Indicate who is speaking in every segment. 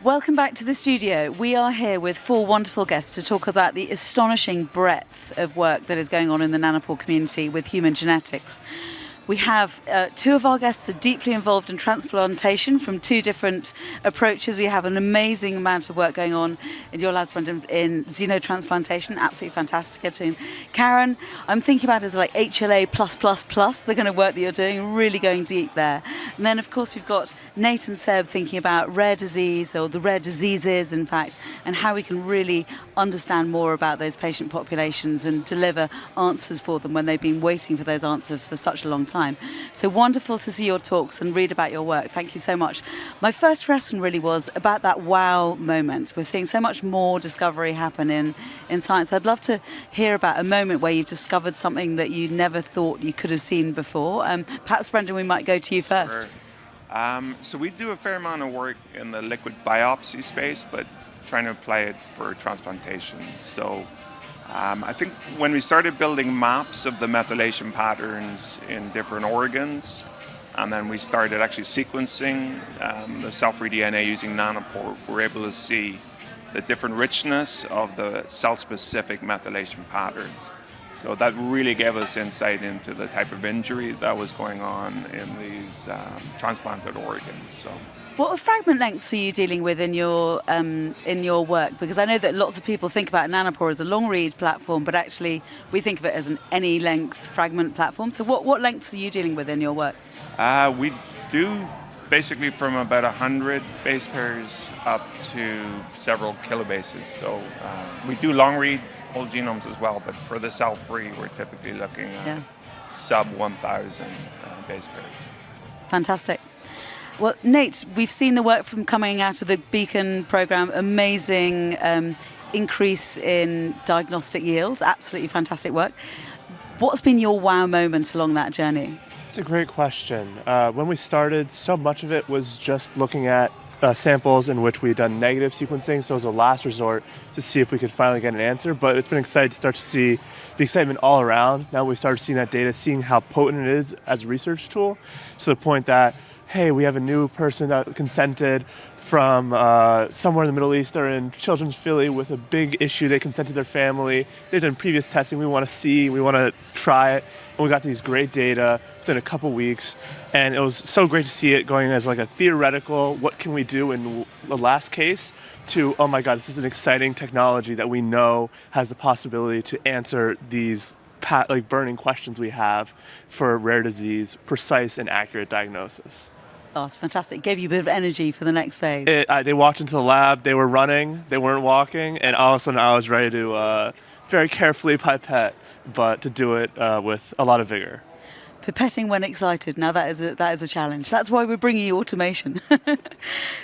Speaker 1: Welcome back to the studio. We are here with four wonderful guests to talk about the astonishing breadth of work that is going on in the Nanopore community with human genetics. We have two of our guests are deeply involved in transplantation from two different approaches. We have an amazing amount of work going on in your labs, Brendan, in xenotransplantation, absolutely fantastic. And Karen, I'm thinking about it as like HLA+++, the kind of work that you're doing, really going deep there. And then, of course, we've got Nate and Seb thinking about rare disease, or the rare diseases, in fact, and how we can really understand more about those patient populations and deliver answers for them when they've been waiting for those answers for such a long time. So wonderful to see your talks and read about your work. Thank you so much. My first question really was about that wow moment. We're seeing so much more discovery happen in science. I'd love to hear about a moment where you've discovered something that you never thought you could have seen before. Perhaps, Brendan, we might go to you first.
Speaker 2: Sure. So we do a fair amount of work in the liquid biopsy space, but trying to apply it for transplantation. So I think when we started building maps of the methylation patterns in different organs, and then we started actually sequencing the cell-free DNA using Nanopore, we were able to see the different richness of the cell-specific methylation patterns. So that really gave us insight into the type of injury that was going on in these transplanted organs. So.
Speaker 1: What fragment lengths are you dealing with in your work? Because I know that lots of people think about Nanopore as a long-read platform, but actually we think of it as an any-length fragment platform. So what lengths are you dealing with in your work?
Speaker 2: We do basically from about 100 base pairs up to several kilobases. So we do long-read whole genomes as well, but for the cell-free, we're typically looking at sub 1,000 base pairs.
Speaker 1: Fantastic. Well, Nate, we've seen the work from coming out of the Beacon program, amazing increase in diagnostic yields, absolutely fantastic work. What's been your wow moment along that journey?
Speaker 3: It's a great question. When we started, so much of it was just looking at samples in which we had done negative sequencing, so it was a last resort to see if we could finally get an answer, but it's been exciting to start to see the excitement all around. Now we started seeing that data, seeing how potent it is as a research tool, to the point that hey, we have a new person that consented from somewhere in the Middle East or in Children's Philly with a big issue. They consented their family. They've done previous testing. We want to see, we want to try it. And we got these great data within a couple weeks. And it was so great to see it going as like a theoretical, what can we do in the last case, to, oh my God, this is an exciting technology that we know has the possibility to answer these burning questions we have for rare disease, precise and accurate diagnosis.
Speaker 1: Oh, it's fantastic. It gave you a bit of energy for the next phase.
Speaker 3: They walked into the lab, they were running, they weren't walking, and all of a sudden I was ready to very carefully pipette, but to do it with a lot of vigor.
Speaker 1: Pipetting when excited. Now that is a challenge. That's why we're bringing you automation.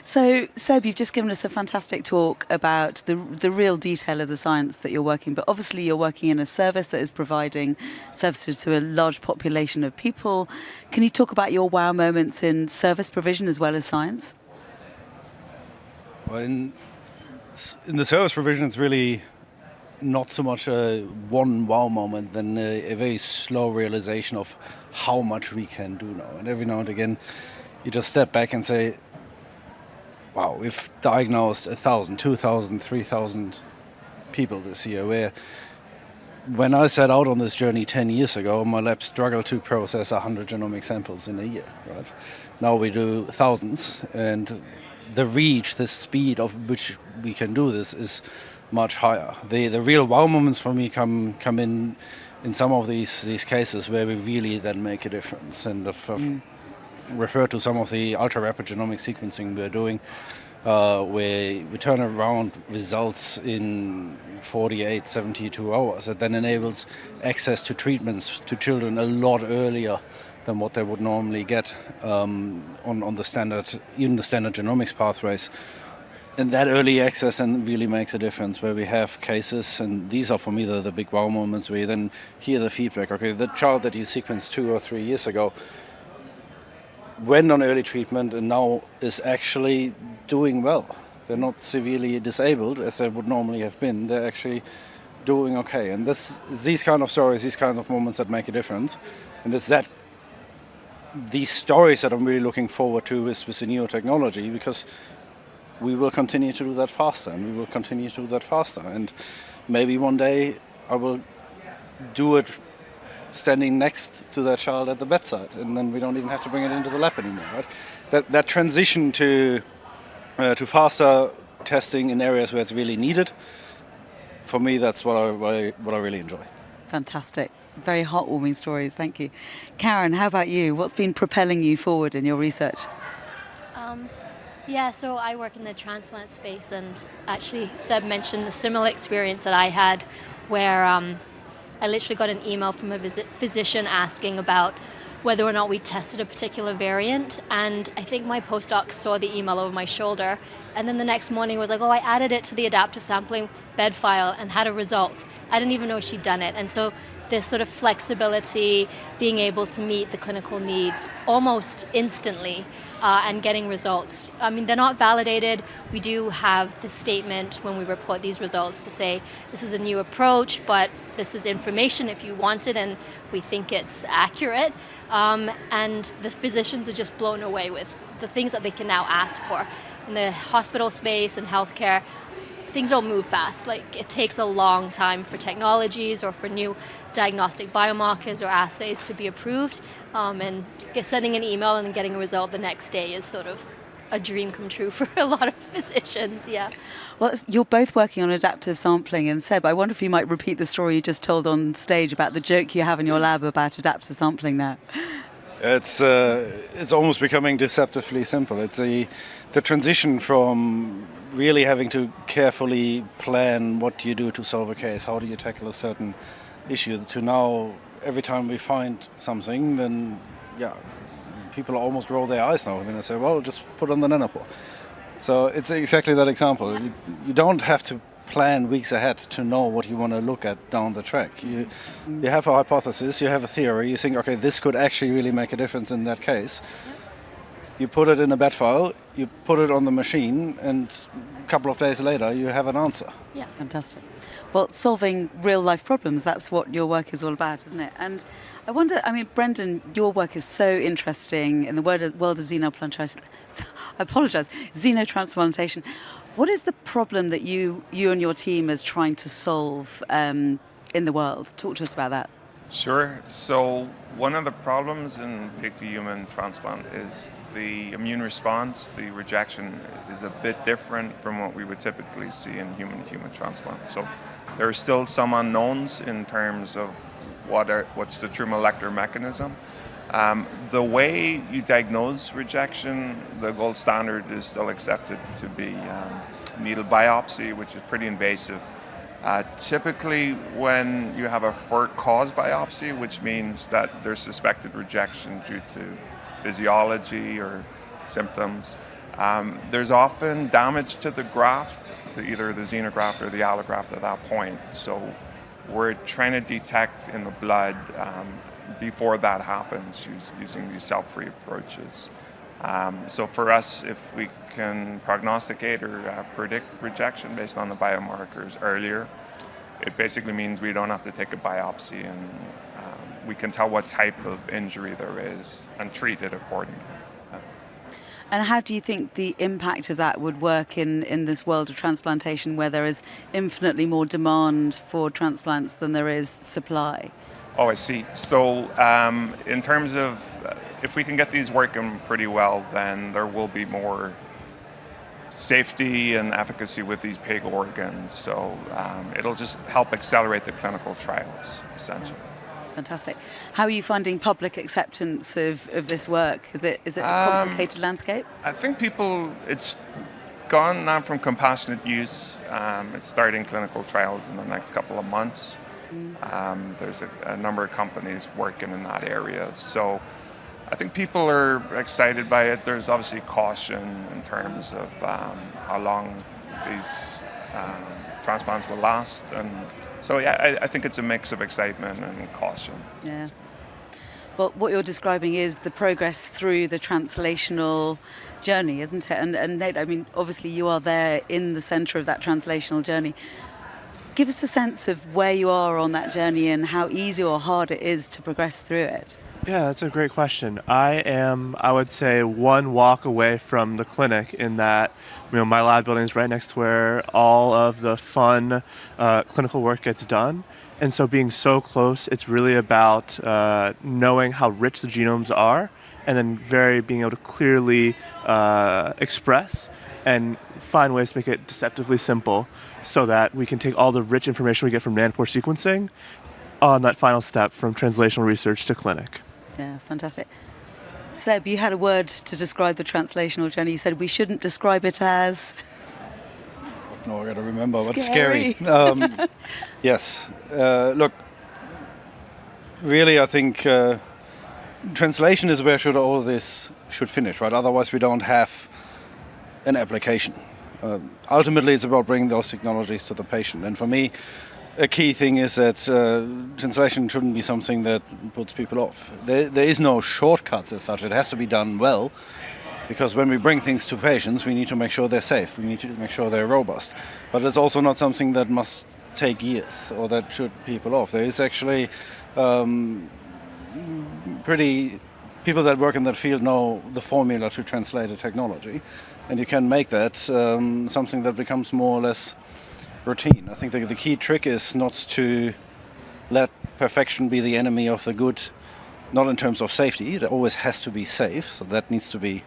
Speaker 1: So, Seb, you've just given us a fantastic talk about the real detail of the science that you're working, but obviously you're working in a service that is providing services to a large population of people. Can you talk about your wow moments in service provision as well as science?
Speaker 4: Well, in the service provision, it's really not so much a one wow moment than a very slow realization of how much we can do now. And every now and again, you just step back and say, wow, we've diagnosed 1,000, 2,000, 3,000 people this year, where when I set out on this journey 10 years ago, my lab struggled to process 100 genomic samples in a year, right? Now we do thousands, and the reach, the speed of which we can do this is much higher. The real wow moments for me come in some of these cases where we really then make a difference. And I've referred to some of the ultra-rapid genomic sequencing we're doing, where we turn around results in 48, 72 hours. That then enables access to treatments to children a lot earlier than what they would normally get on the standard, even the standard genomics pathways. And that early access then really makes a difference, where we have cases, and these are for me the big wow moments, where you then hear the feedback. Okay, the child that you sequenced 2 or 3 years ago went on early treatment and now is actually doing well. They're not severely disabled as they would normally have been. They're actually doing okay. And these kind of stories, these kinds of moments that make a difference. And it's these stories that I'm really looking forward to with the new technology, because we will continue to do that faster, and we will continue to do that faster. And maybe one day I will do it standing next to that child at the bedside, and then we don't even have to bring it into the lab anymore, right? That transition to faster testing in areas where it's really needed, for me, that's what I really enjoy.
Speaker 1: Fantastic. Very heartwarming stories. Thank you. Karen, how about you? What's been propelling you forward in your research?
Speaker 5: Yeah, so I work in the transplant space, and actually Seb mentioned a similar experience that I had where I literally got an email from a physician asking about whether or not we tested a particular variant, and I think my postdoc saw the email over my shoulder, and then the next morning was like, oh, I added it to the adaptive sampling bed file and had a result. I didn't even know she'd done it. And so this sort of flexibility, being able to meet the clinical needs almost instantly and getting results. I mean, they're not validated. We do have the statement when we report these results to say this is a new approach, but this is information if you want it, and we think it's accurate. And the physicians are just blown away with the things that they can now ask for. In the hospital space and healthcare, things don't move fast. Like, it takes a long time for technologies or for new diagnostic biomarkers or assays to be approved, and sending an email and getting a result the next day is sort of a dream come true for a lot of physicians. Yeah.
Speaker 1: Well, you're both working on adaptive sampling, and Seb, I wonder if you might repeat the story you just told on stage about the joke you have in your lab about adaptive sampling now.
Speaker 4: It's almost becoming deceptively simple. It's the transition from really having to carefully plan what do you do to solve a case, how do you tackle a certain issue, to now every time we find something, then people almost roll their eyes now when they say, well, just put on the Nanopore. So it's exactly that example. You don't have to plan weeks ahead to know what you want to look at down the track. You have a hypothesis, you have a theory, you think, okay, this could actually really make a difference in that case. You put it in a bed file, you put it on the machine, and a couple of days later you have an answer.
Speaker 1: Yeah, fantastic. Well, solving real life problems, that's what your work is all about, isn't it? And I wonder, I mean, Brendan, your work is so interesting in the world of xenotransplantation. I apologise, xenotransplantation. What is the problem that you and your team is trying to solve in the world? Talk to us about that.
Speaker 2: Sure. So one of the problems in pig-to-human transplant is the immune response, the rejection, is a bit different from what we would typically see in human-to-human transplant. So there are still some unknowns in terms of what's the true molecular mechanism. The way you diagnose rejection, the gold standard is still accepted to be needle biopsy, which is pretty invasive. Typically, when you have a for-cause biopsy, which means that there's suspected rejection due to physiology or symptoms, there's often damage to the graft, to either the xenograft or the allograft at that point. So we're trying to detect in the blood before that happens using these cell-free approaches. So for us, if we can prognosticate or predict rejection based on the biomarkers earlier, it basically means we don't have to take a biopsy, and we can tell what type of injury there is and treat it accordingly.
Speaker 1: And how do you think the impact of that would work in this world of transplantation, where there is infinitely more demand for transplants than there is supply?
Speaker 2: Oh, I see. So in terms of if we can get these working pretty well, then there will be more safety and efficacy with these pig organs. So it'll just help accelerate the clinical trials, essentially.
Speaker 1: Fantastic. How are you finding public acceptance of this work? Is it a complicated landscape?
Speaker 2: I think it's gone now from compassionate use. It's starting clinical trials in the next couple of months. There's a number of companies working in that area. So I think people are excited by it. There's obviously caution in terms of how long these transplants will last. And so, I think it's a mix of excitement and caution.
Speaker 1: Yeah. Well, what you're describing is the progress through the translational journey, isn't it? And Nate, I mean, obviously you are there in the centre of that translational journey. Give us a sense of where you are on that journey and how easy or hard it is to progress through it.
Speaker 3: Yeah, that's a great question. I would say, one walk away from the clinic in that, my lab building is right next to where all of the fun clinical work gets done. And so being so close, it's really about knowing how rich the genomes are and then being able to clearly express and find ways to make it deceptively simple so that we can take all the rich information we get from nanopore sequencing on that final step from translational research to clinic.
Speaker 1: Yeah, fantastic. Seb, you had a word to describe the translational journey. You said we shouldn't describe it as...
Speaker 4: No, I got to remember, but
Speaker 1: Scary.
Speaker 4: scary. Yes. Look, really, I think translation is where all this should finish, right? Otherwise, we don't have an application. Ultimately, it's about bringing those technologies to the patient. And for me, a key thing is that translation shouldn't be something that puts people off. There is no shortcuts as such. It has to be done well, because when we bring things to patients, we need to make sure they're safe. We need to make sure they're robust. But it's also not something that must take years or that should people off. There is actually people that work in that field know the formula to translate a technology, and you can make that something that becomes more or less routine. I think the key trick is not to let perfection be the enemy of the good, not in terms of safety. It always has to be safe, so that needs to be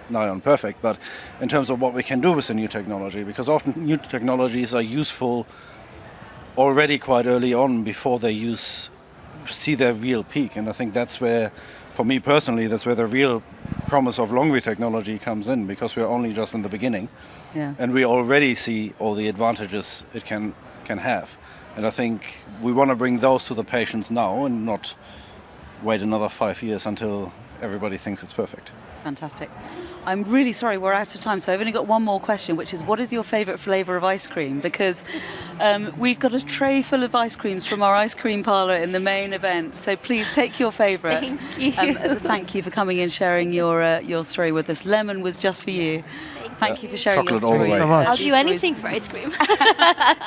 Speaker 4: nigh on perfect, but in terms of what we can do with the new technology, because often new technologies are useful already quite early on before they see their real peak. And I think that's where, for me personally, that's where the real promise of long-read technology comes in, because we're only just in the beginning.
Speaker 1: Yeah.
Speaker 4: And we already see all the advantages it can have. And I think we want to bring those to the patients now and not wait another 5 years until everybody thinks it's perfect.
Speaker 1: Fantastic. I'm really sorry we're out of time, so I've only got one more question, which is, what is your favourite flavour of ice cream? Because we've got a tray full of ice creams from our ice cream parlour in the main event, so please take your favourite.
Speaker 5: Thank you.
Speaker 1: As a thank you for coming and sharing your story with us. Lemon was just for you. Thank you for sharing your
Speaker 4: Chocolate all the
Speaker 1: stories.
Speaker 4: way.
Speaker 3: So much.
Speaker 5: I'll
Speaker 1: These
Speaker 5: do
Speaker 1: stories.
Speaker 5: anything for ice cream.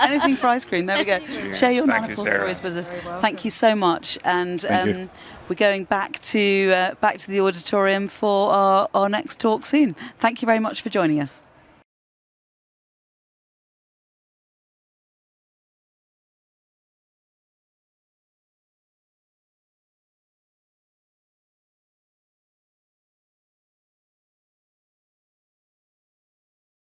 Speaker 1: Anything for ice cream. There we go. Share your
Speaker 2: Thank you,
Speaker 1: nanopore
Speaker 2: Sarah.
Speaker 1: stories with us. Thank you so much. And
Speaker 4: Thank you.
Speaker 1: we're going back to the auditorium for our next talk soon. Thank you very much for joining us.